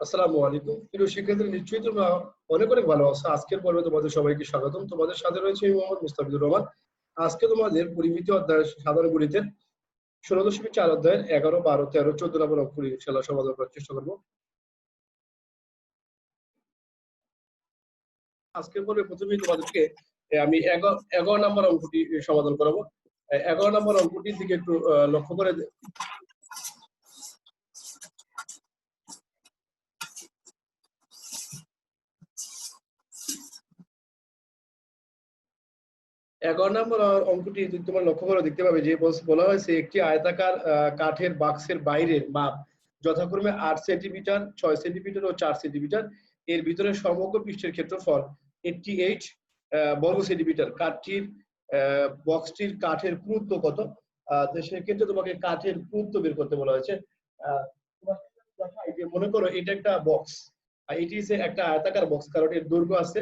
আসসালামু আলাইকুম প্রিয় শিক্ষার্থী, নিশ্চয়ই তোমরা অনেক অনেক ভালো আছো। আজকের পর্বে তোমাদের সবাইকে স্বাগতম। তোমাদের সাথে রয়েছে আমি মোহাম্মদ মুস্তাফিজুর রহমান। আজকে তোমাদের পরিমিতি অধ্যায় সাধারণ গণিতের 16.4 অধ্যায়ের 11, 12, 13, 14 নম্বর অঙ্কগুলি ইনশাআল্লাহ সমাধান করার চেষ্টা করবো। আজকের পর্বে প্রথমেই তোমাদেরকে আমি 11 নম্বর অঙ্কটি সমাধান করাবো। 11 নম্বর অঙ্কটির দিকে একটু লক্ষ্য করে 11 নম্বর অঙ্কটি যদি তোমরা লক্ষ্য করে দেখতে পাবে যে বলা হয়েছে একটি আয়তাকার কাঠের বাক্সের বাইরের মাপ যথাক্রমে 8 সেন্টিমিটার, 6 সেন্টিমিটার ও 4 সেন্টিমিটার। এর ভিতরে সমগ্র পৃষ্ঠের ক্ষেত্রফল 88 বর্গ সেন্টিমিটার। বক্সটির কাঠের পুরুত্ব কত? তো সেক্ষেত্রে তোমাকে কাঠের পুরুত্ব বের করতে বলা হয়েছে। মনে করো এটা একটা বক্স, এটি একটা আয়তাকার বক্স, কারণ এর দৈর্ঘ্য আছে,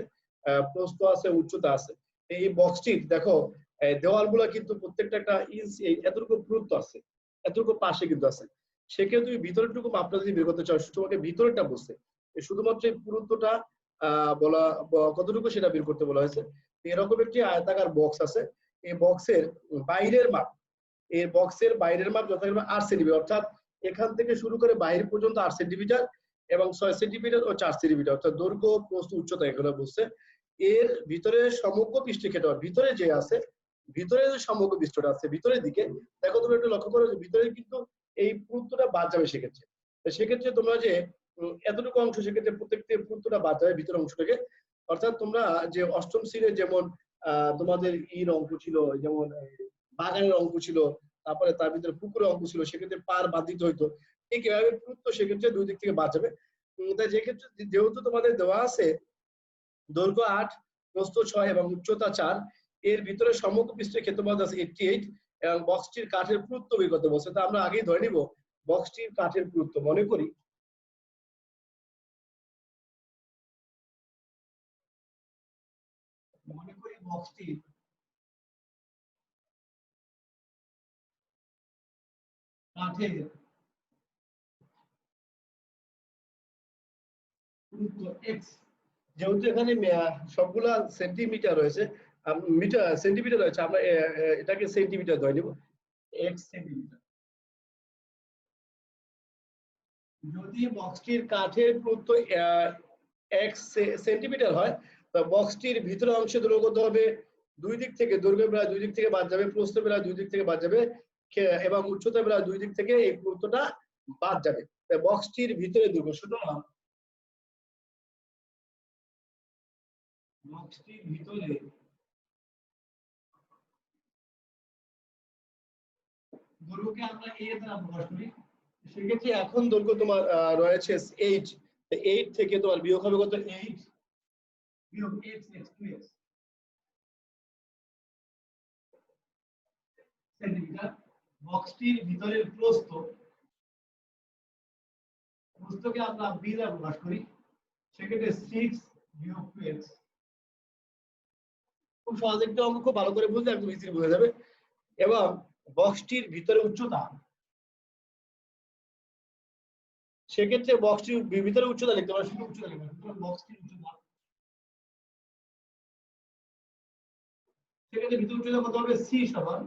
প্রস্থ আছে, উচ্চতা আছে। এই বক্সটির দেখো দেওয়ালগুলো কিন্তু প্রত্যেকটা একটা ইঞ্চ এতটুকু পুরুত্ব আছে, এতটুকু পাশে কিন্তু আছে। সেক্ষেত্রে তুমি ভিতরেরটুকু মাপটা যদি বের করতে চাও, তোমাকে ভিতরেরটা বলছে, শুধুমাত্র এই পুরুত্বটা বলা কতটুকু সেটা বের করতে বলা হয়েছে। এরকম একটি আয়তাকার বক্স আছে, এই বক্সের বাইরের মাপ, এই বক্সের বাইরের মাপ যথাক্রমে 8 সেন্টিমিটার, অর্থাৎ এখান থেকে শুরু করে বাইরে পর্যন্ত 8 সেন্টিমিটার এবং 6 সেন্টিমিটার ও 4 সেন্টিমিটার, অর্থাৎ দৈর্ঘ্য, প্রস্থ, উচ্চতা এগুলো বলছে। এর ভিতরে সমগ্র পৃষ্ঠের ক্ষেত্রফল, ভিতরে যে আছে, ভিতরে যে সমগ্র পৃষ্ঠটা আছে ভিতরের দিকে, দেখো তুমি একটু লক্ষ্য করো যে ভিতরে কিন্তু এই পুরুত্বটা বাদ যাবে। সেক্ষেত্রে তোমরা যে এতটুকু অংশ, সেক্ষেত্রে প্রত্যেকটা পুরুত্বটা বাদ যাবে ভিতরের অংশ থেকে। অর্থাৎ তোমরা যে অষ্টম শ্রেণীর যেমন তোমাদের অঙ্ক ছিল, যেমন বাগানের অঙ্ক ছিল, তারপরে তার ভিতরে পুকুরের অঙ্ক ছিল, সেক্ষেত্রে পার বাদ দিতে হইতো। ঠিক এভাবে পুরুত্ব সেক্ষেত্রে দুই দিক থেকে বাদ যাবে। তাই যেহেতু তোমাদের দেওয়া আছে দৈর্ঘ্য 8, প্রস্থ 6 এবং উচ্চতা 4, এর ভিতরে সমগ্র পৃষ্ঠের ক্ষেত্রফল আছে 88 এবং বক্সটির কাঠের পুরুত্ব বের করতে বলছে। তা আমরা আগেই ধরে নিব বক্সটির কাঠের পুরুত্ব। মনে করি বক্সটির কাঠের পুরুত্ব x, যেহেতু এখানে সবগুলা সেন্টিমিটার রয়েছে, মিটার সেন্টিমিটার রয়েছে, আমরা এটাকে সেন্টিমিটার ধরে নিব, x সেন্টিমিটার। যদি বক্সটির কাঠের পুরুত্ব x সেন্টিমিটার হয়, তো বক্সটির ভিতরের অংশে দৈর্ঘ্য কত হবে? দুই দিক থেকে দৈর্ঘ্য প্রায় দুই দিক থেকে বাদ যাবে, প্রস্থ প্রায় দুই দিক থেকে বাদ যাবে এবং উচ্চতা প্রায় দুই দিক থেকে এই পুরুত্বটা বাদ যাবে। বক্সটির ভিতরে দৈর্ঘ্য, সুতরাং বক্সটির ভিতরে দৈর্ঘ্যকে আমরা a দ্বারা প্রকাশ করি। সেক্ষেত্রে এখন দৈর্ঘ্য তোমার রয়েছে 8, 8 থেকে তোমার বিয়োগ হবে কত? 8 বিয়োগ x, 2x সেন্টিমিটার। বক্সটির ভিতরের প্রস্থকে আমরা b দ্বারা প্রকাশ করি, সেক্ষেত্রে 6 বিয়োগ 2x। খুব সহজ একটা অঙ্ক, খুব ভালো করে বুঝলে একদম ইজিলি বোঝা যাবে। এবং বক্সটির ভিতরে উচ্চতা, সেক্ষেত্রে বক্সটির ভিতরে উচ্চতা লিখতে পারো, শুধু উচ্চতা লিখতে পারো, বক্সটির উচ্চতা, সেক্ষেত্রে ভিতরে উচ্চতা কত হবে? c সমান,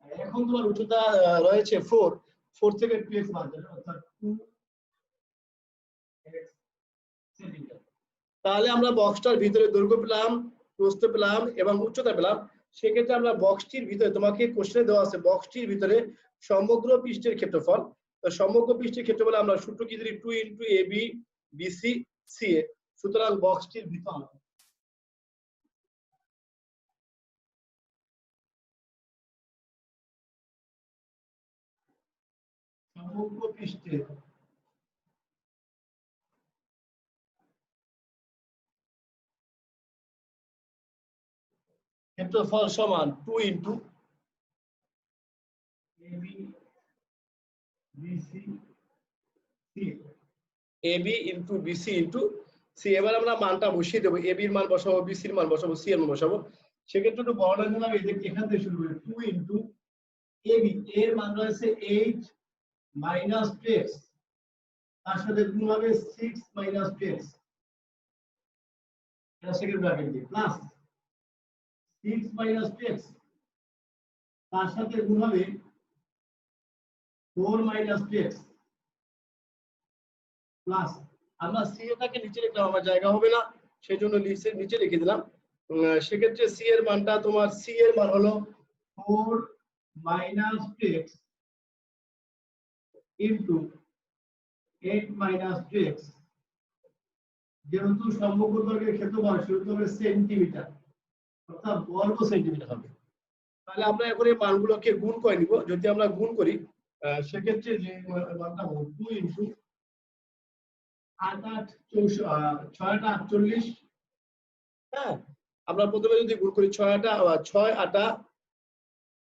এখন তোমার উচ্চতা রয়েছে 4 থেকে 2x বাদ যাবে, অর্থাৎ 2x সেন্টিমিটার। তাহলে আমরা বক্সটার ভিতরে দৈর্ঘ্য পেলাম, প্রস্থ পেলাম এবং উচ্চতা পেলাম। সেক্ষেত্রে আমরা বক্সটির ভিতরে, তোমাকে কোশ্চেনে দেওয়া আছে বক্সটির ভিতরে সমগ্র পৃষ্ঠের ক্ষেত্রফল, তো সমগ্র পৃষ্ঠের ক্ষেত্রফল আমরা সূত্র কি জানি? 2 * AB BC CA। সুতরাং বক্সটির ভিতর সমগ্র পৃষ্ঠের ক্ষেত্রফল সমান 2 * AB BC CA, AB * BC * C। এবার আমরা মানটা বসিয়ে দেবো, AB এর মান বসাবো, BC এর মান বসাবো, C এর মান বসাবো। সেক্ষেত্রে একটু বড় নিলাম, এখান থেকে শুরু করি। 2 * AB, এর মান রয়েছে 8 - 2x, তার সাথে গুণ হবে 6 মাইনাস 2x, এটা সেকেন্ড ব্র্যাকেট দিয়ে প্লাস 6 মাইনাস 2x, তার সাথে গুণ হবে 4 মাইনাস 2x প্লাস, আমরা সি এটাকে নিচে লিখলাম, আমার জায়গা হবে না সেই জন্য নিচে লিখে দিলাম। সেক্ষেত্রে সি এর মানটা তোমার সি এর মান হলো 4 minus 2x into 8 minus 2x, যেহেতু সমগ্র বর্গের ক্ষেত্রফল সেহেতু হবে সেন্টিমিটার, অর্থাৎ বর্গ সেন্টিমিটার হবে। তাহলে আমরা এখন এই মানগুলোকে গুণ করে নিব। যদি আমরা গুণ করি সেক্ষেত্রে যে মানটা হবে 2 ইনটু 6 8 48, হ্যাঁ আমরা প্রথমে যদি গুণ করি 6 8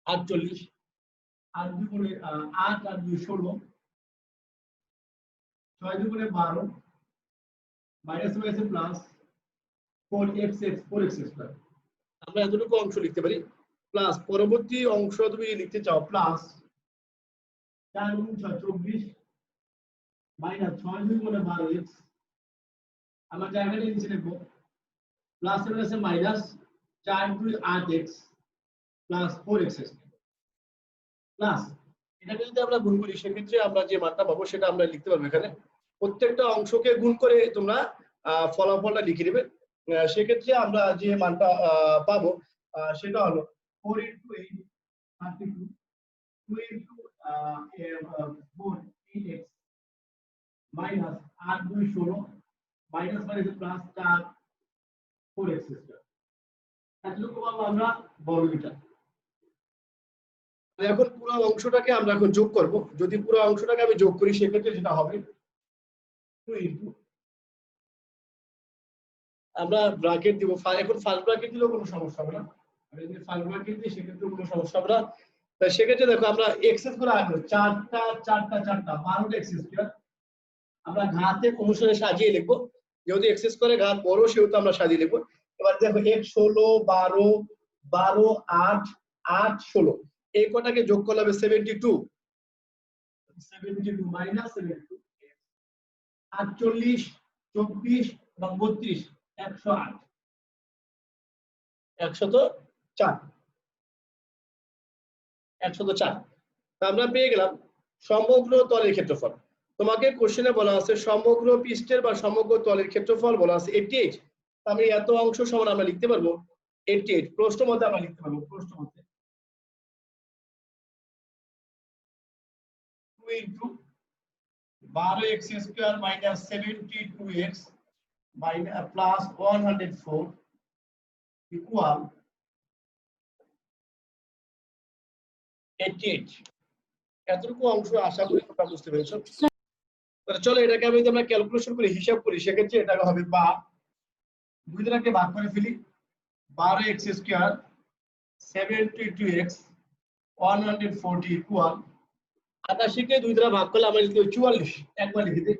48, আর 2 গুণে 8 আর 2 16, 6 2 গুণে 12, মাইনাস মাইনাসে প্লাস 4x স্কয়ার। আমরা এতটুকু অংশ লিখতে পারি প্লাস পরবর্তী অংশ তুমি লিখতে চাও প্লাস 4 গুণ 6 24 মাইনাস 6 2 গুণে 12x, আমরা জায়গাটা নিচে লিখবো প্লাস এর কাছে minus 4 2 8x plus 4x plus, এটাকে যদি আমরা গুণ করি সেক্ষেত্রে আমরা যে মানটা পাবো সেটা আমরা লিখতে পারবো। এখানে প্রত্যেকটা অংশকে গুণ করে তোমরা ফলাফলটা লিখে নেবে। সেক্ষেত্রে আমরা যে মানটা পাবো সেটা হলো 4 into 8 32, 2 into 4 8x minus 8 2 16 minus minus plus 4 4x square. এতটুকু পাবো আমরা বর্গমিটার। এখন পুরো অংশটাকে আমরা এখন যোগ করব। যদি পুরো অংশটাকে আমি যোগ করি সেক্ষেত্রে যেটা হবে 2 ইনটু, আমরা ব্র্যাকেট দিব, এখন ফার্স্ট ব্র্যাকেট দিলেও কোনো সমস্যা হবে না, আমি যদি ফার্স্ট ব্র্যাকেট দিই সেক্ষেত্রে কোনো সমস্যা হবে না। তাই সেক্ষেত্রে দেখো আমরা এক্সেস করে আসবো 4টা 12টা এক্স স্কয়ার, আমরা ঘাতের অনুসারে সাজিয়ে লিখবো, যেহেতু এক্সেস করে ঘাত বড় সেহেতু আমরা সাজিয়ে লিখবো। এবার দেখো 1 16 12 12 8 8 16, এই কটাকে যোগ করলে হবে 72 মাইনাস 72, 48 24 এবং 32 108 104 104। তা আমরা পেয়ে গেলাম সমগ্র তলের ক্ষেত্রফল। তোমাকে কোশ্চেনে বলা আছে সমগ্র পৃষ্ঠের বা সমগ্র তলের ক্ষেত্রফল বলা আছে 88, আমি এত অংশ সমান আমরা লিখতে পারবো 88, প্রশ্ন মধ্যে আমরা লিখতে পারবো, প্রশ্ন মধ্যে 2 into 12x square minus 72x minus plus 104 equal 88। এতটুকু অংশ আশা করি তোমরা বুঝতে পেরেছো। চলো এটাকে আমি যদি আমরা ক্যালকুলেশন করে হিসাব করি সেক্ষেত্রে এটা হবে বা 2 দ্বারাকে ভাগ করে ফেলি, 12x স্কয়ার 72x 140 ইকুয়াল 88 কে 2 দ্বারা ভাগ করলে আমরা লিখতে 44, একবার লিখে দিই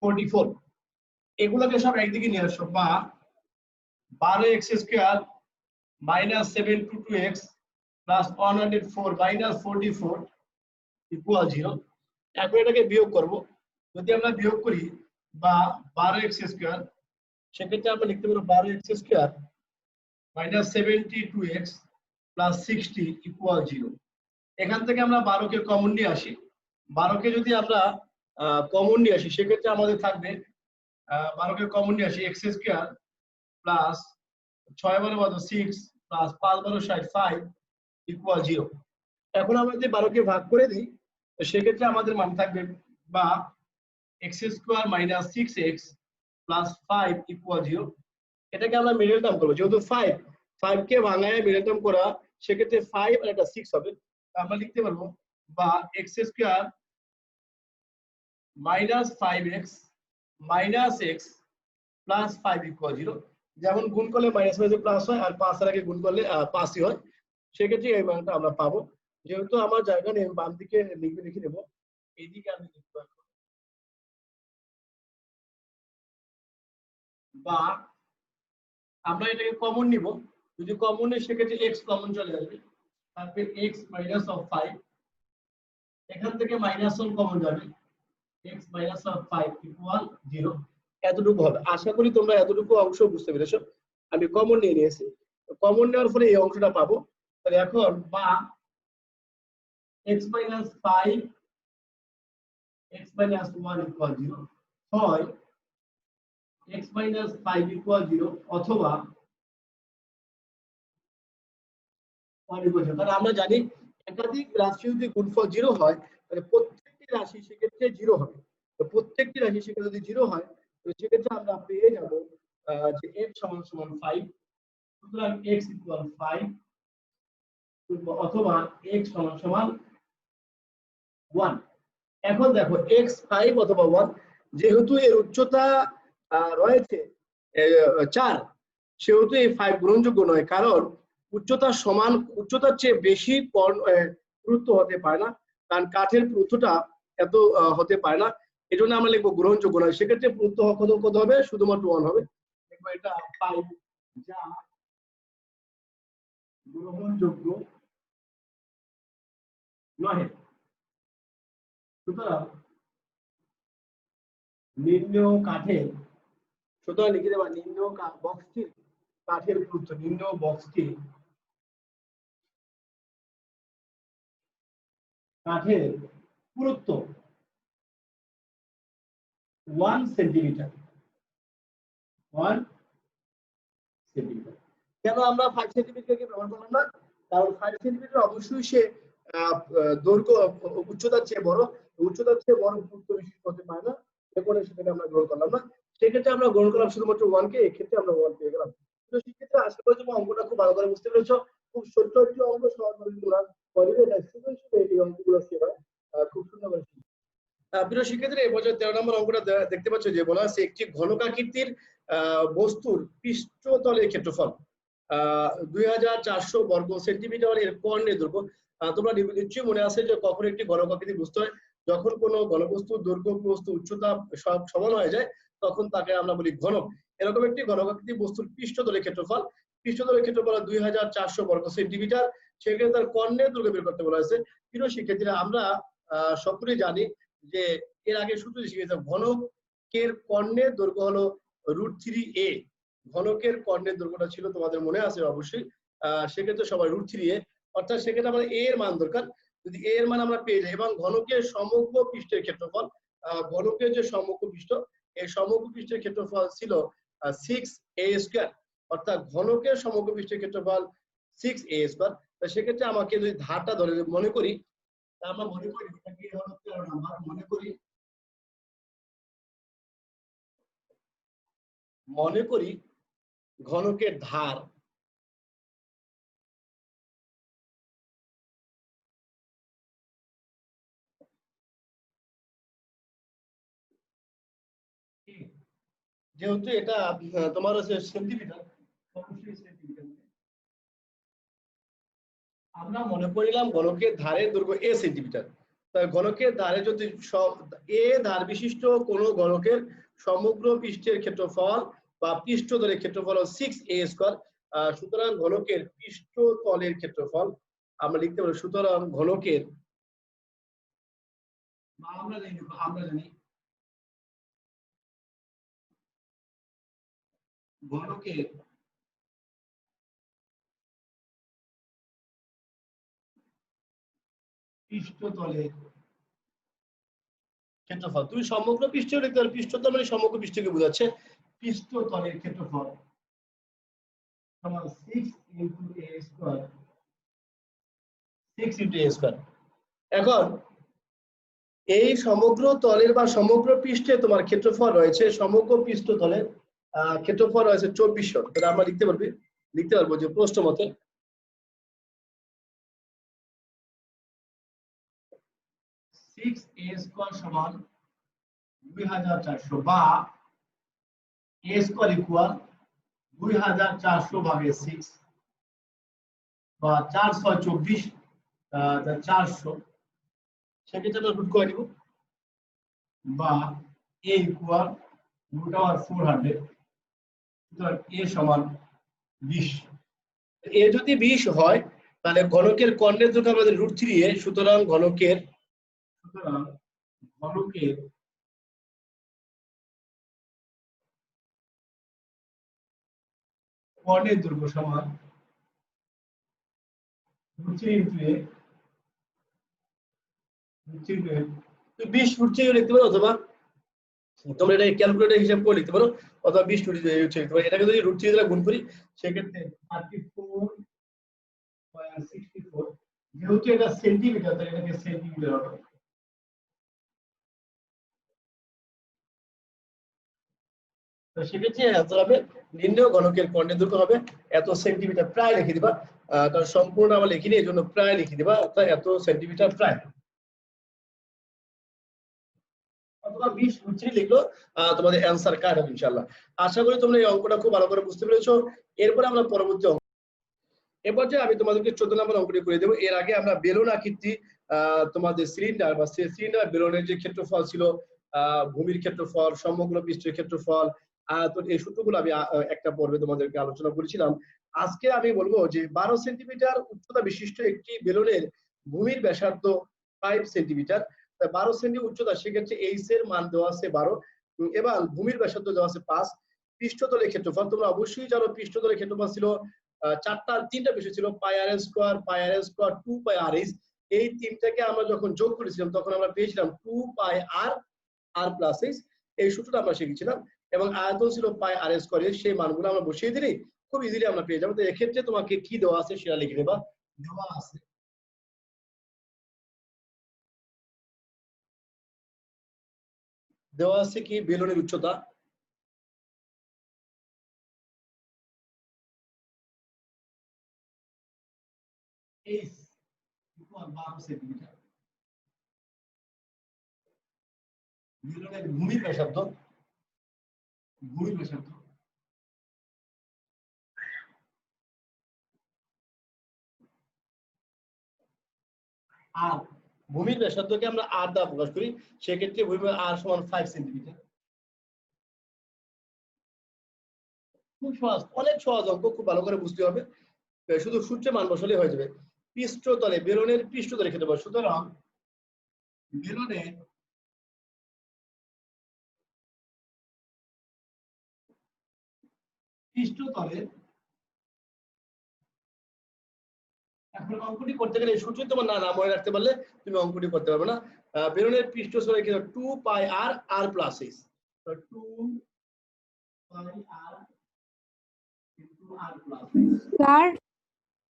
44। এগুলোকে সব একদিকে নিয়ে আসো, বা 12x square minus 72x plus 104 minus 44 equal 0। এখন এটাকে বিয়োগ করব, যদি আমরা বিয়োগ করি বা 12x স্কয়ার সেক্ষেত্রে আমরা লিখতে পারবো 12x square minus 72x plus 60 equal 0। এখান থেকে আমরা 12 কে কমন নিয়ে আসি, 12 কে যদি আমরা কমন নিয়ে আসি সেক্ষেত্রে আমাদের থাকবে 12 কে কমন নিয়ে আসি x স্কয়ার প্লাস 6 12 কত 6 প্লাস 5 12 60 5 ইকুয়াল 0। এখন আমরা যদি 12 কে ভাগ করে দিই তো সেক্ষেত্রে আমাদের মান থাকবে বা x square minus 6x plus 5 equal 0। এটাকে আমরা মিডল টার্ম করব, যেহেতু 5 কে ভাঙায় মিডল টার্ম করা সেক্ষেত্রে 5 আর একটা 6 হবে, আমরা লিখতে পারবো বা x square minus 5x minus x plus 5 equal 0। যেমন গুণ করলে মাইনাস মাইনাসে প্লাস হয় আর 5 এর আগে গুণ করলে প্লাসই হয়, সেক্ষেত্রে এই মানটা আমরা পাবো। যেহেতু আমার জায়গা নেই বাম দিকে লিখে দেবো, এইদিকে আমি লিখতে পারবো বা আমরা এটাকে কমন নিব, যদি কমন নিই সেক্ষেত্রে x কমন চলে আসবে, তারপরে x মাইনাস অফ 5, এখান থেকে মাইনাস 1 কমন যাবে, x minus 5 equal 0 এতটুকু হবে। আশা করি তোমরা এতটুকু অংশ বুঝতে পেরেছো। আমি কমন নিয়ে নিয়েছি, কমন নেওয়ার ফলে এই অংশটা পাবো। তাহলে এখন বা x minus 5 x minus 1 equal 0 হয় x minus 5 equal 0 অথবা 1 equal 0। তাহলে আমরা জানি একাধিক রাশি যদি গুণফল 0 হয় তাহলে প্রত্যেকটি রাশি সেক্ষেত্রে 0 হবে। তো প্রত্যেকটি রাশি সেক্ষেত্রে যদি 0 হয় তাহলে সেক্ষেত্রে আমরা পেয়ে যাব যে x সমান সমান 5। সুতরাং x equal 5 অথবা x সমান সমান 1। এখন দেখো x 5 অথবা 1 যেহেতু এর উচ্চতা রয়েছে 4 সেহেতু এই 5 গ্রহণযোগ্য নয়, কারণ উচ্চতার সমান উচ্চতার চেয়ে বেশি পুরুত্ব হতে পারে না, কারণ কাঠের পুরুত্বটা এত হতে পারে না। এই জন্য আমরা লিখবো গ্রহণযোগ্য নয়। সেক্ষেত্রে পুরুত্ব কত হবে? শুধুমাত্র 1 হবে। দেখবো এটা 5 যা গ্রহণযোগ্য নয়। সুতরাং নিম্ন কাঠের, সুতরাং লিখে দেবা নিম্ন বক্সটির কাঠের পুরুত্ব, নিম্ন বক্সটির কাঠের পুরুত্ব 1 সেন্টিমিটার। 1 সেন্টিমিটার। কেন আমরা 5 সেন্টিমিটারকে ব্যবহার করলাম না? কারণ 5 সেন্টিমিটার অবশ্যই সে দৈর্ঘ্য উচ্চতার চেয়ে বড়, উচ্চতার চেয়ে বড় পুরুত্ব বিশিষ্ট হতে পারে না। এরপরে সেটাকে আমরা গ্রহণ করলাম না। সেক্ষেত্রে আমরা গ্রহণ করলাম শুধুমাত্র 1 কে। এক্ষেত্রে আমরা 1 পেয়ে গেলাম। তো সেক্ষেত্রে আশা করি তোমরা অঙ্কটা খুব ভালো করে বুঝতে পেরেছো। খুব ছোট্ট একটি অঙ্ক, সহজভাবে তোমরা পড়বে। এটা শুধু এই অঙ্কগুলো সেবা খুব সুন্দর করে। প্রিয় শিক্ষার্থীরা, এই বছর 13 নম্বর অঙ্কটা দেখতে পাচ্ছ যে বলা আছে একটি ঘনকাকৃতির বস্তুর পৃষ্ঠতলের ক্ষেত্রফল 2400 বর্গ সেন্টিমিটার এর কর্ণের দৈর্ঘ্য। তোমরা নিশ্চয়ই মনে আছে যে কখন একটি ঘনকাকৃতির বস্তু হয়, যখন কোনো ঘনবস্তুর দৈর্ঘ্য প্রস্থ উচ্চতা সব সমান হয়ে যায় তখন তাকে আমরা বলি ঘনক। এরকম একটি ঘনকাকৃতির বস্তুর পৃষ্ঠতলের ক্ষেত্রফল, পৃষ্ঠতলের ক্ষেত্রফল 2400 বর্গ সেন্টিমিটার। সেক্ষেত্রে তার কর্ণের দৈর্ঘ্য বের করতে বলা হয়েছে। প্রিয় শিক্ষার্থীরা, আমরা সকলেই জানি যে এর আগে সূত্র শিখেছি ঘনকের কর্ণের দৈর্ঘ্য হলো √3a। ঘনকের কর্ণের দৈর্ঘ্যটা ছিল তোমাদের মনে আছে অবশ্যই। সেক্ষেত্রে সবাই √3a, অর্থাৎ সেক্ষেত্রে আমাদের a এর মান দরকার। যদি a এর মান আমরা পেয়ে যাই এবং ঘনকের সমগ্র পৃষ্ঠের ক্ষেত্রফল, ঘনকের যে সমগ্র পৃষ্ঠ, এই সমগ্র পৃষ্ঠের ক্ষেত্রফল ছিল 6a²। অর্থাৎ ঘনকের সমগ্র পৃষ্ঠের ক্ষেত্রফল 6a²। তো সেক্ষেত্রে আমাকে যদি ধারটা ধরে মনে করি, আমরা মনে করি এটাকে হলো 13 নাম্বার। মনে করি ঘনকের ধার যেহেতু এটা তোমার হচ্ছে সেন্টিমিটার, অবশ্যই সেন্টিমিটার। আমরা মনে করিলাম ঘনকের ধারের দৈর্ঘ্য a সেন্টিমিটার। তাই ঘনকের ধারে যদি a ধার বিশিষ্ট কোন ঘনকের সমগ্র পৃষ্ঠের ক্ষেত্রফল বা পৃষ্ঠতলের ক্ষেত্রফল 6a²। সুতরাং ঘনকের পৃষ্ঠতলের ক্ষেত্রফল আমরা লিখতে পারি, সুতরাং ঘনকের আমরা জানি ঘনকের পৃষ্ঠতলের ক্ষেত্রফল। তুমি সমগ্র পৃষ্ঠ লিখতে পারো, পৃষ্ঠতল মানে সমগ্র পৃষ্ঠকে বোঝাচ্ছে। পৃষ্ঠতলের ক্ষেত্রফল সমান 6 × a²। এখন এই সমগ্র তলের বা সমগ্র পৃষ্ঠে তোমার ক্ষেত্রফল রয়েছে, সমগ্র পৃষ্ঠতলের ক্ষেত্রফল রয়েছে 2400। তাহলে আমরা লিখতে পারবো যে প্রশ্ন মতে 6a² সমান 2400 বা a² ইকুয়াল 2400/6 বা 4 6 24 400। সেক্ষেত্রে আমরা রুট করে দিব বা a ইকুয়াল √400। সুতরাং a সমান 20। a যদি 20 হয় তাহলে ঘনকের কর্ণের দৈর্ঘ্য আমাদের √3a। সুতরাং ঘনকের কর্ণের দৈর্ঘ্য সমান √3 20 √3 লিখতে পারো, অথবা তোমরা এটা ক্যালকুলেটর হিসাব করে লিখতে পারো, অথবা 20 লিখতে পারো। এটাকে যদি √3 দ্বারা গুণ করি সেক্ষেত্রে 34.64, যেহেতু এটা সেন্টিমিটার তাই এটাকে সেন্টিমিটার হবে। তো সেক্ষেত্রে অ্যান্সার হবে নির্ণয় ঘনকের কর্ণের দৈর্ঘ্য হবে এত সেন্টিমিটার, প্রায় লিখে দিবা, কারণ সম্পূর্ণ আমরা লিখিনি, এই জন্য প্রায় লিখে দিবা, অর্থাৎ এত সেন্টিমিটার প্রায়, অথবা 20 লিখলো তোমাদের অ্যান্সার কার হবে ইনশাআল্লাহ। আশা করি তোমরা এই অঙ্কটা খুব ভালো করে বুঝতে পেরেছো। এরপরে আমরা পরবর্তী অঙ্ক, এরপর যে আমি তোমাদেরকে 14 নম্বর অঙ্কটি করে দেবো। এর আগে আমরা বেলুন আকৃতি তোমাদের সিলিন্ডার বা সিলিন্ডার বেলুনের যে ক্ষেত্রফল ছিল, ভূমির ক্ষেত্রফল, সমগ্র পৃষ্ঠের ক্ষেত্রফল, তো এই সূত্রগুলো আমি একটা পর্বে তোমাদেরকে আলোচনা করেছিলাম। আজকে আমি বলবো যে 12 সেন্টিমিটার উচ্চতা বিশিষ্ট একটি বেলুনের ভূমির ব্যাসার্ধ 5 সেন্টিমিটার, 12 সেন্টি উচ্চতা, সেক্ষেত্রে এইচ এর মান দেওয়া আছে 12 এবং ভূমির ব্যাসার্ধ দেওয়া আছে 5। পৃষ্ঠতলের ক্ষেত্রফল তোমরা অবশ্যই জানো, পৃষ্ঠতলের ক্ষেত্রফল ছিল তিনটা বিষয় ছিল, পাই r square, 2 pi r H. এই তিনটাকে আমরা যখন যোগ করেছিলাম তখন আমরা পেয়েছিলাম 2 পাই আর আর প্লাস এইচ, এই সূত্রটা আমরা শিখেছিলাম। এবং আয়তন ছিল পাই আর স্কয়ার, সেই মানগুলো আমরা বসিয়ে দিলেই খুব ইজিলি আমরা পেয়ে যাবো। তো এক্ষেত্রে তোমাকে কি দেওয়া আছে সেটা লিখে দেবা। দেওয়া আছে কি বেলুনের উচ্চতা এইচ 12 সেন্টিমিটার, বেলুনের ভূমির ব্যাসার্ধ আর ভূমির ব্যাসার্ধকে আমরা আর দ্বারা প্রকাশ করি, সেক্ষেত্রে ভূমির আর সমান 5 সেন্টিমিটার। খুব সহজ, অনেক সহজ অঙ্ক, খুব ভালো করে বুঝতে হবে, শুধু সূত্রে মান বসালে হয়ে যাবে। পৃষ্ঠতলে, বেলুনের পৃষ্ঠতলে ক্ষেত্রফল, সুতরাং বেলুনের পৃষ্ঠতলে, এখন অঙ্কটি করতে গেলে সূত্র তোমার না মনে রাখতে পারলে তুমি অঙ্কটি করতে পারবে না। বেলুনের পৃষ্ঠতলে ক্ষেত্রফল 2 পাই আর আর প্লাস এইচ, 2 পাই আর ইনটু আর প্লাস স্যার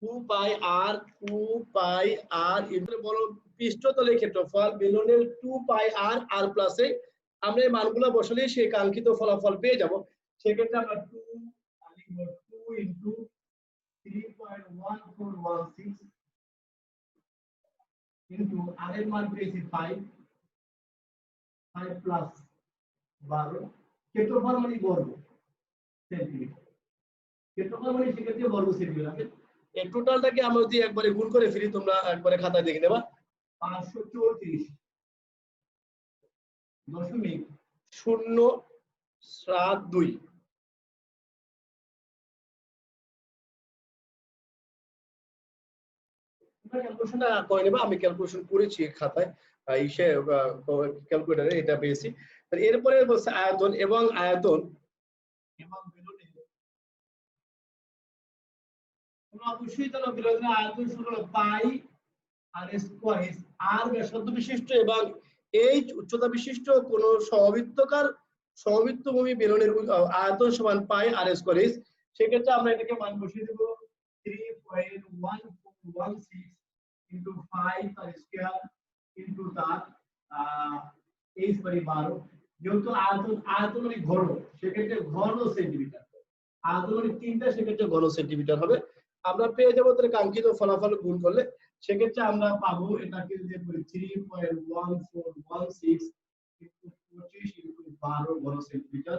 2 পাই আর ইনটু বলো পৃষ্ঠতলের ক্ষেত্রফল বেলুনের 2 পাই আর আর প্লাস এইচ। আমরা এই মানগুলো বসালে সেই কাঙ্ক্ষিত ফলাফল পেয়ে যাব। সেক্ষেত্রে আমরা 2 ইনটু 3.1416 ইনটু আর এর মান পেয়েছি 5 প্লাস 12, ক্ষেত্রফল মানে বর্গ সেন্টিমিটার, ক্ষেত্রফল মানে সেক্ষেত্রে বর্গ সেন্টিমিটার। এই টোটালটাকে আমরা যদি একবারে গুণ করে ফেলি, তোমরা একবারে খাতায় দেখে নেবা, 534.072। ক্যালকুলেশনটা করে নেবা, আমি ক্যালকুলেশন করেছি খাতায়, ইসে ক্যালকুলেটরে এটা পেয়েছি। এরপরে বলছে আয়তন এবং অবশ্যই জানো বেলুনের আয়তন হলো পাই আর স্কয়ার, আর ব্যাসার্ধ বিশিষ্ট এবং এইচ উচ্চতা বিশিষ্ট কোন সমবৃত্তভূমি বেলুনের আয়তন সমান পাই আর স্কয়ার এইচ। সেক্ষেত্রে আমরা এটাকে মান বসিয়ে দেব 3.1416 ইনটু 5 তার স্কয়ার ইনটু তার এইচ বাই 12। যেহেতু আয়তন মানে ঘন, সেক্ষেত্রে ঘন সেন্টিমিটার, আয়তন মানে তিনটা, সেক্ষেত্রে ঘন সেন্টিমিটার হবে। আমরা পেয়ে যাবো তাহলে কাঙ্ক্ষিত ফলাফল গুণ করলে, সেক্ষেত্রে আমরা পাবো এটাকে যদি করি 3.1416 ইনটু 25 ইনটু 12 ঘন সেন্টিমিটার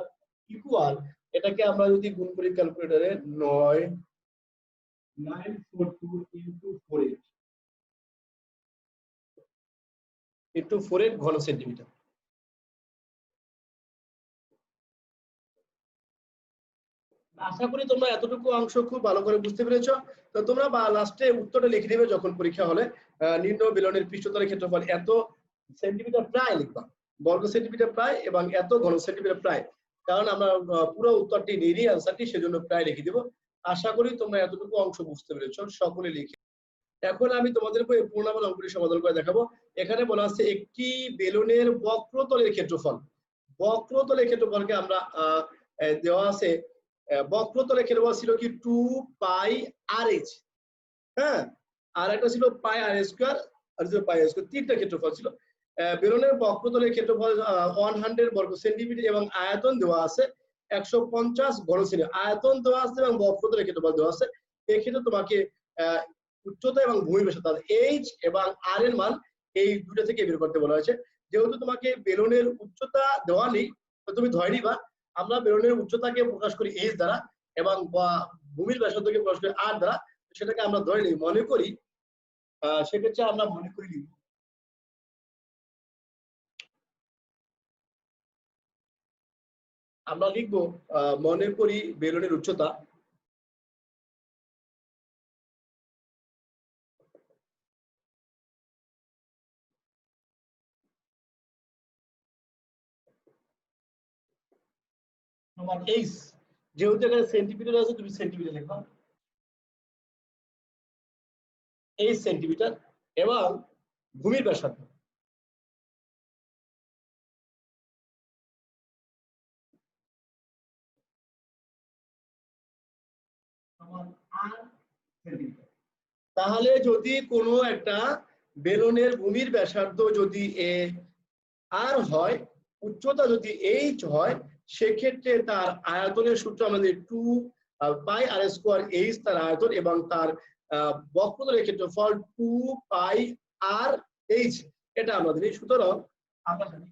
ইকুয়াল, এটাকে আমরা যদি গুণ করি ক্যালকুলেটরে 942 ইনটু 48 ঘন সেন্টিমিটার। আশা করি তোমরা এতটুকু অংশ খুব ভালো করে বুঝতে পেরেছো। তো তোমরা লাস্টে উত্তরটা লিখে দিবে যখন পরীক্ষা হলে, নির্ণয় বেলুনের পৃষ্ঠতলের ক্ষেত্রফল এত সেন্টিমিটার প্রায় লিখবা, বর্গ সেন্টিমিটার প্রায়, এবং এত ঘন সেন্টিমিটার প্রায়, কারণ আমরা পুরো উত্তরটি নিয়ে আনসারটি, সেজন্য প্রায় লিখে দিব। আশা করি তোমরা এতটুকু অংশ বুঝতে পেরেছো, সকলে লিখে। এখন আমি তোমাদের পূর্ণাঙ্গ অঙ্কটি সমাধান করে দেখাবো। এখানে বলা আছে একটি বেলুনের বক্রতলের ক্ষেত্রফল। বক্রতলের ক্ষেত্রফলকে আমরা দেওয়া আছে, বক্রতলের ক্ষেত্রফল ছিল কি 2 পাই আর এইচ, হ্যাঁ, আর একটা ছিল পাই আর স্কয়ার, আর ছিল পাই আর স্কয়ার, তিনটা ক্ষেত্রফল ছিল। বেলুনের বক্রতলের ক্ষেত্রফল 100 বর্গ সেন্টিমিটার এবং আয়তন দেওয়া আছে 150 ঘন সেমি। আয়তন দেওয়া আছে এবং বক্রতলের ক্ষেত্রফল দেওয়া আছে। এক্ষেত্রে তোমাকে উচ্চতা এবং ভূমি ব্যাসার্ধ এইচ এবং আর এর মান এই দুটো থেকে বের করতে বলা হয়েছে। যেহেতু তোমাকে বেলুনের উচ্চতা দেওয়া নেই, তুমি ধরে নিবা আমরা বেলুনের উচ্চতাকে প্রকাশ করি এইচ দ্বারা এবং ভূমির ব্যাসার্ধকে প্রকাশ করি আর দ্বারা, সেটাকে আমরা ধরে নিই, মনে করি সেক্ষেত্রে আমরা মনে করি লিখব আমরা লিখবো মনে করি বেলুনের উচ্চতা সমান এইচ, যেহেতু এখানে সেন্টিমিটার আছে তুমি সেন্টিমিটার লিখবা, এইচ সেন্টিমিটার এবং ভূমির ব্যাসার্ধ সমান আর সেন্টিমিটার। তাহলে যদি কোনো একটা বেলুনের ভূমির ব্যাসার্ধ যদি আর হয়, উচ্চতা যদি এইচ হয়, সেক্ষেত্রে তার আয়তনের সূত্র আমাদের 2 পাই আর স্কয়ার এইচ তার আয়তন এবং তার বক্রতলের ক্ষেত্রফল 2 পাই আর এইচ, এটা আমাদের। সুতরাং আমরা জানি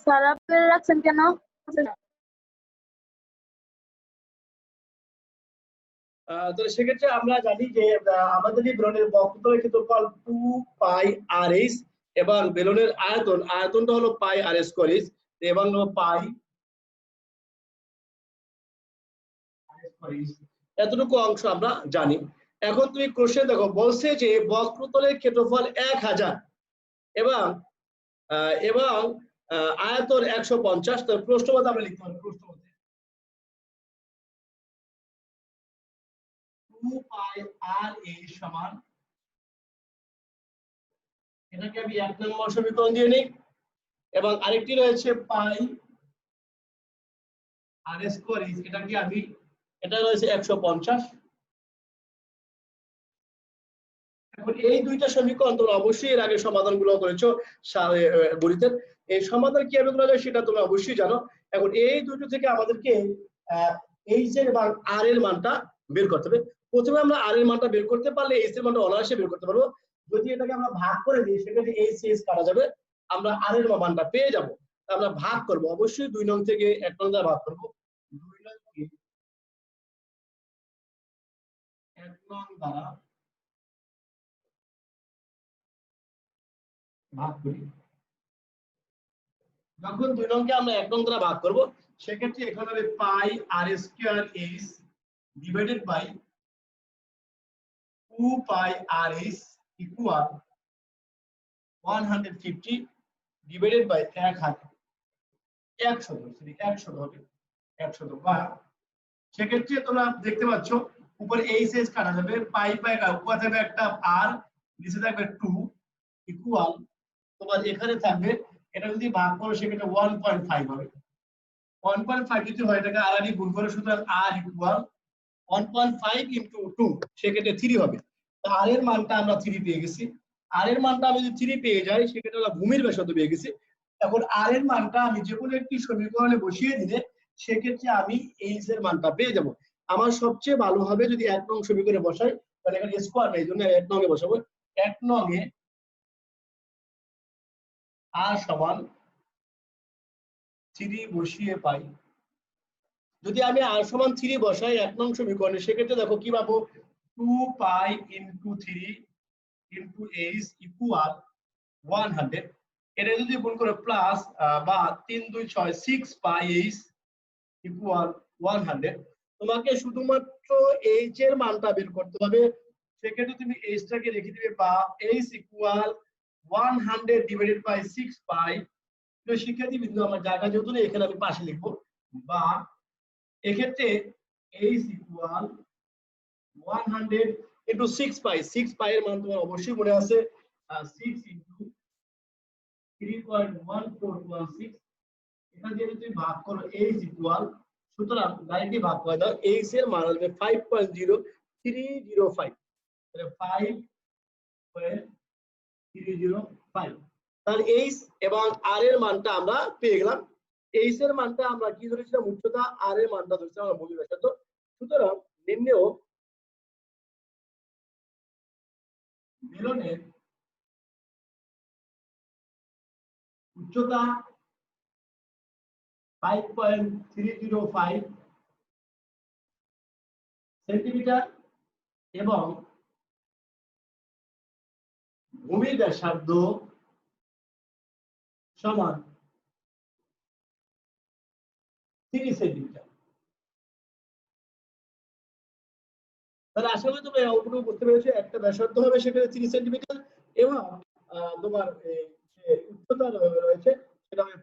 স্যার আপনারা রাখছেন কেন? তাহলে সেক্ষেত্রে আমরা জানি যে আমাদের এই বেলুনের বক্রতলের ক্ষেত্রফল 2 পাই আর এইচ এবং বেলুনের আয়তনটা হলো পাই আর স্কয়ার এইচ এবং পাই আর স্কয়ার এইচ, এতটুকু অংশ আমরা জানি। এখন তুমি কোশ্চেন দেখো, বলছে যে বক্রতলের ক্ষেত্রফল 1000 এবং এবং আয়তন 150। তো প্রশ্নপথ আমরা লিখতে পারি, প্রশ্নপথে 2 পাই আর এইচ সমান, এটাকে আমি 1 নম্বর সমীকরণ দিয়ে নিই, এবং আরেকটি রয়েছে পাই আর স্কয়ার এইচ, এটাকে আমি, এটা রয়েছে 150। এখন এই দুইটা সমীকরণ তোমরা অবশ্যই এর আগে সমাধানগুলো করেছো গণিতের, এই সমাধান কিভাবে করা যায় সেটা তোমরা অবশ্যই জানো। এখন এই দুটো থেকে আমাদেরকে এইচ এর এবং আর এর মানটা বের করতে হবে। প্রথমে আমরা আর এর মানটা বের করতে পারলে এইচ এর মানটা অনায়াসে বের করতে পারবো। যদি এটাকে আমরা ভাগ করে দিই সেক্ষেত্রে এইচ এইচ কাটা যাবে, আমরা আর এর মানটা পেয়ে যাব। আমরা ভাগ করব, অবশ্যই 2 নং থেকে 1 নং দ্বারা ভাগ করব, 2 নং থেকে 1 নং দ্বারা ভাগ করি। যখন 2 নংকে আমরা 1 নং দ্বারা ভাগ করব, সেক্ষেত্রে এখানে হবে pi r square h divided by 2 pi r h equal 150 divided by 100 হবে 100 বা, সেক্ষেত্রে তোমরা দেখতে পাচ্ছ উপরে এইচ এইচ কাটা যাবে, পাই পাই উপরে থাকবে একটা আর, নিচে থাকবে 2 ইকুয়াল, তোমার এখানে থাকবে, এটা যদি ভাগ করো সেক্ষেত্রে 1.5 হবে। 1.5 যদি হয় এটাকে আর আর গুণ করে, সুতরাং আর ইকুয়াল 1.5 ইনটু 2, সেক্ষেত্রে 3 হবে। তো আর এর মানটা আমরা 3 পেয়ে গেছি। আর এর মানটা আমি যদি 3 পেয়ে যাই সেক্ষেত্রে আমরা ভূমির ব্যাসার্ধ পেয়ে গেছি। এখন আর এর মানটা আমি যে কোনো একটি সমীকরণে বসিয়ে দিলে সেক্ষেত্রে আমি এইচ এর মানটা পেয়ে যাব। আমার সবচেয়ে ভালো হবে যদি 1 নং সমীকরণে বসাই, তাহলে এখানে স্কয়ার নেই, এই জন্য 1 নং এ বসাবো। 1 নং এ r সমান 3 বসিয়ে পাই। যদি আমি r সমান 3 বসাই 1 নং সমীকরণে, সেক্ষেত্রে দেখো কি পাবো, 2 পাই ইনটু 3 ইনটু h ইকুয়াল 100। এটা যদি গুণ করে প্লাস বা 3 2 6 6 পাই h ইকুয়াল 100। তোমাকে শুধুমাত্র h এর মানটা বের করতে হবে। সেক্ষেত্রে তুমি h টাকে রেখে দিবে বা h ইকুয়াল 100 ডিভাইডেড বাই 6 পাই। তো শিক্ষার্থী বিন্দু আমার জায়গা যেহেতু নেই, এখানে আমি পাশে লিখবো, বা এক্ষেত্রে h ইকুয়াল 100 ইনটু 6 পাই। 6 পাই এর মান তোমার অবশ্যই মনে আছে, 6 ইনটু 3.1416। এখান দিয়ে যদি ভাগ করো h ইকুয়াল, সুতরাং ডাইরেক্টলি ভাগ করে দাও, h এর মান আসবে 5.0305। তাহলে 5.305। তাহলে h এবং r এর মানটা আমরা পেয়ে গেলাম। h এর মানটা আমরা কি ধরেছিলাম, উচ্চতা, r এর মানটা ধরেছিলাম আমরা ভূমি ব্যাসার্ধ। সুতরাং নিম্নেও বেলনের উচ্চতা 5.305 সেন্টিমিটার এবং ভূমির ব্যাসার্ধ সমান 30 সেন্টিমিটার। তাহলে আশা করি তোমরা এই অঙ্কটুকু বুঝতে পেরেছো। একটা ব্যাসার্ধ হবে সেটা 30 সেন্টিমিটার এবং তোমার উচ্চতা রয়েছে সেটা হবে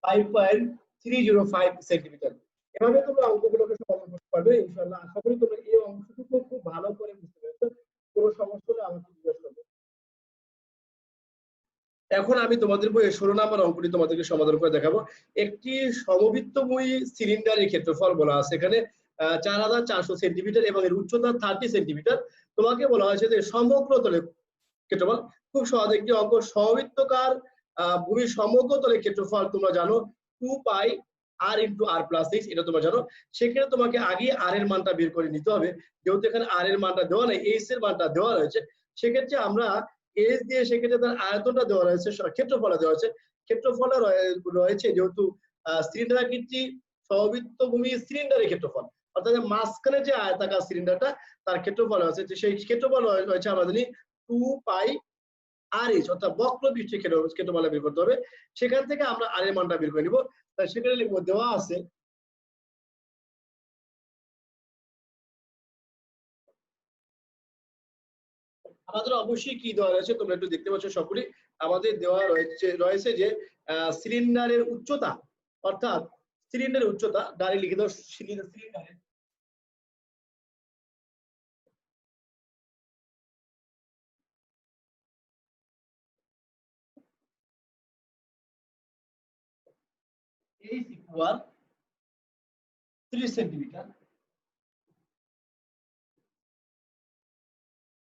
5.305 সেন্টিমিটার। এভাবে তোমরা অঙ্কগুলোকে সমাধান করতে পারবে ইনশাআল্লাহ। আশা করি তোমরা এই অংশটুকু খুব ভালো করে বুঝতে পেরেছো। কোনো সমস্যা হলে আমাকে জিজ্ঞাসা করবে। এখন আমি তোমাদের বইয়ে 16 নম্বর অঙ্কটি তোমাদেরকে সমাধান করে দেখাবো। একটি সমবৃত্তময়ী সিলিন্ডারের ক্ষেত্রফল বলা আছে এখানে 4400 সেন্টিমিটার এবং এর উচ্চতা 30 সেন্টিমিটার। তোমাকে বলা হয়েছে যে সমগ্র তলের ক্ষেত্রফল, খুব সহজ একটি অঙ্ক, সমবৃত্তকার ভূমির সমগ্র তলের ক্ষেত্রফল তোমরা জানো 2 পাই r ইনটু r প্লাস 6, এটা তোমরা জানো। সেক্ষেত্রে তোমাকে আগে r এর মানটা বের করে নিতে হবে। যেহেতু এখানে r এর মানটা দেওয়া নেই, h এর মানটা দেওয়া রয়েছে, সেক্ষেত্রে আমরা h দিয়ে সেক্ষেত্রে তার আয়তনটা দেওয়া রয়েছে, ক্ষেত্রফলটা দেওয়া আছে। ক্ষেত্রফলটা রয়েছে যেহেতু সিলিন্ডারাকৃতি সমবৃত্তভূমি সিলিন্ডারের ক্ষেত্রফল, অর্থাৎ মাঝখানে যে আয়তাকার সিলিন্ডারটা তার ক্ষেত্রফল আছে, সেই ক্ষেত্রফল রয়েছে আমরা জানি 2 পাই আর এইচ, অর্থাৎ বক্রপৃষ্ঠের ক্ষেত্রফল বের করতে হবে। সেখান থেকে আমরা আর এর মানটা বের করে নিব। তাই সেখানে লিখবো, দেওয়া আছে আমাদের অবশ্যই কি দেওয়া রয়েছে তোমরা একটু দেখতে পাচ্ছ সকলে, আমাদের দেওয়া রয়েছে যে সিলিন্ডারের উচ্চতা, অর্থাৎ সিলিন্ডারের উচ্চতা, ডাইরেক্ট লিখে দাও সিলিন্ডারের h ইকুয়াল 30 সেন্টিমিটার।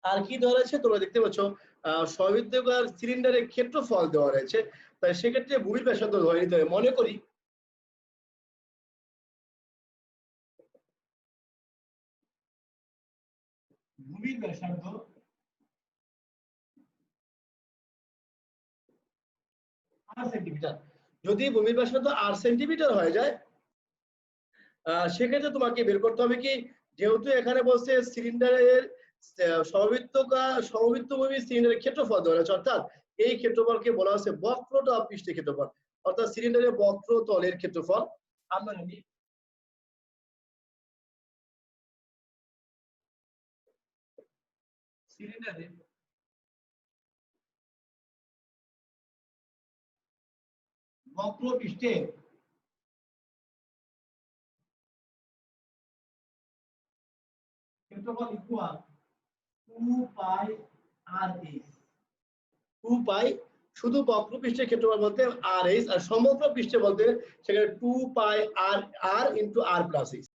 আর কি দেওয়া রয়েছে তোমরা দেখতে পাচ্ছ, সমবৃত্তাকার সিলিন্ডারের ক্ষেত্রফল দেওয়া রয়েছে। তাই সেক্ষেত্রে ভূমির ব্যাসার্ধ ধরে নিতে হবে। মনে করি ভূমির ব্যাসার্ধ r সেন্টিমিটার। যদি ভূমির ব্যাসার্ধ r সেন্টিমিটার হয়ে যায়, সেক্ষেত্রে তোমাকে বের করতে হবে কি, যেহেতু এখানে বলছে সিলিন্ডারের সমবৃত্তভূমি সিলিন্ডারের ক্ষেত্রফল দেওয়া রয়েছে, অর্থাৎ এই ক্ষেত্রফলকে বলা হচ্ছে বক্রতল পৃষ্ঠের ক্ষেত্রফল, অর্থাৎ সিলিন্ডারের বক্রতলের ক্ষেত্রফল। আমরা জানি সিলিন্ডারের বক্রপৃষ্ঠের ক্ষেত্রফল ইকুয়াল 2 পাই আর এইচ। 2 পাই শুধু বক্রপৃষ্ঠের ক্ষেত্রফল বলতে আর এইচ, আর সমগ্র পৃষ্ঠে বলতে সেখানে 2 পাই আর ইনটু আর প্লাস এইচ।